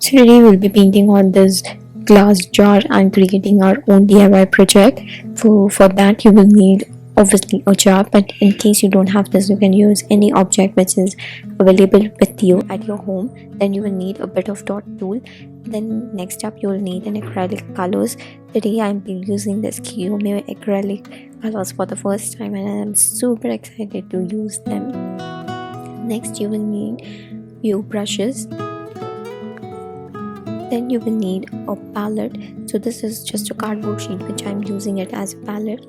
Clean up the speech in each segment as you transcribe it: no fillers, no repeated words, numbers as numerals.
So today we'll be painting on this glass jar and creating our own DIY project. For that you will need obviously a jar, but in case you don't have this, you can use any object which is available with you at your home. Then you will need a bit of dot tool. Then next up you will need an acrylic colors. Today I'm using this Kiyome acrylic colors for the first time and I'm super excited to use them. Next you will need few brushes. Then you will need a palette. So this is just a cardboard sheet which I'm using it as a palette.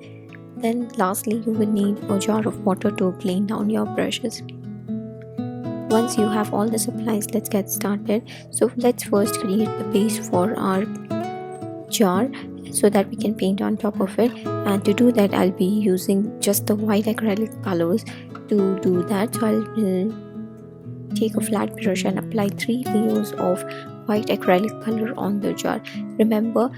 Then lastly you will need a jar of water to clean down your brushes. Once you have all the supplies, let's get started. So let's first create the base for our jar so that we can paint on top of it, and to do that I'll be using just the white acrylic colors to do that. So I'll take a flat brush and apply 3 layers of white acrylic color on the jar. Remember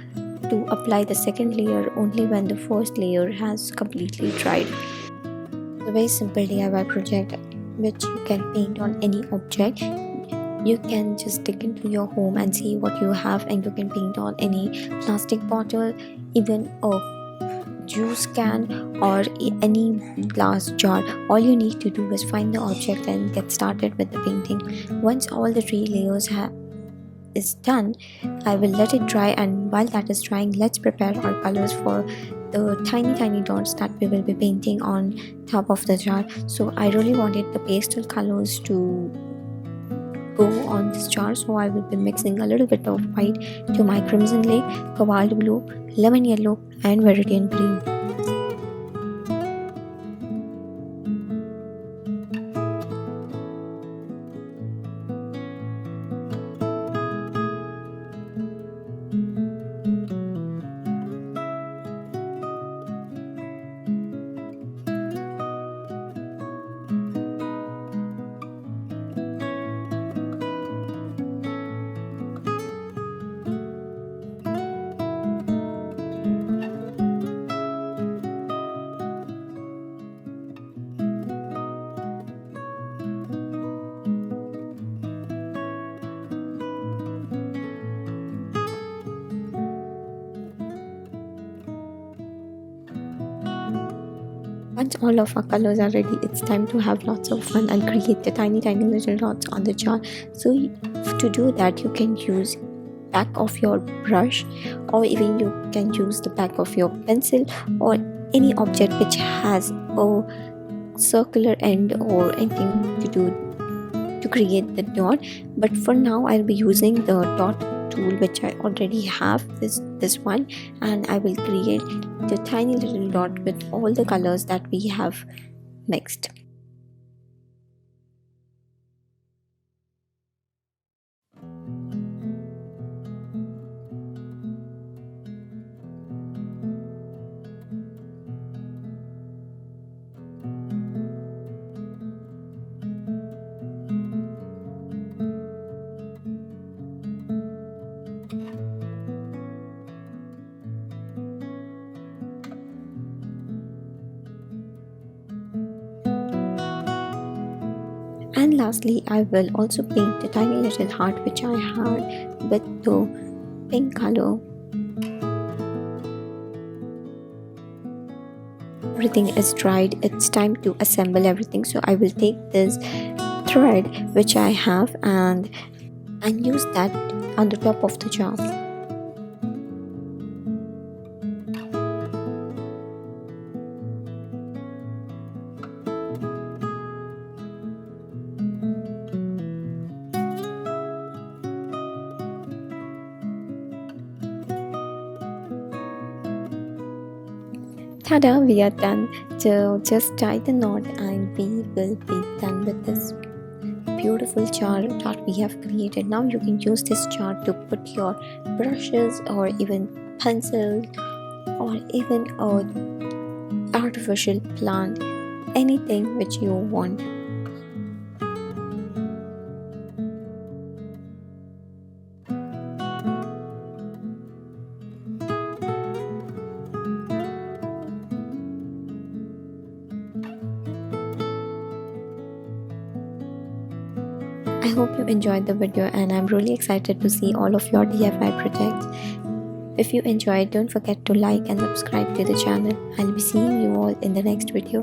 to apply the second layer only when the first layer has completely dried. It's a very simple DIY project which you can paint on any object. You can just dig into your home and see what you have, and you can paint on any plastic bottle, even a juice can, or any glass jar. All you need to do is find the object and get started with the painting. Once all the 3 layers is done, I will let it dry, and while that is drying, let's prepare our colors for the tiny dots that we will be painting on top of the jar. So I really wanted the pastel colors to go on this jar, so I will be mixing a little bit of white to my crimson lake, cobalt blue, lemon yellow and viridian green. Once all of our colors are ready, it's time to have lots of fun and create the tiny little dots on the jar. So to do that, you can use back of your brush, or even you can use the back of your pencil, or any object which has a circular end or anything to do to create the dot. But for now I'll be using the dot tool which I already have, this one, and I will create the tiny little dot with all the colors that we have mixed. And lastly, I will also paint the tiny little heart which I had with the pink color. Everything is dried, it's time to assemble everything. So I will take this thread which I have and use that on the top of the jar. Tada, we are done. So just tie the knot and we will be done with this beautiful jar that we have created. Now you can use this jar to put your brushes or even pencils or even a artificial plant, anything which you want. I hope you enjoyed the video, and I'm really excited to see all of your DIY projects. If you enjoyed, don't forget to like and subscribe to the channel. I'll be seeing you all in the next video.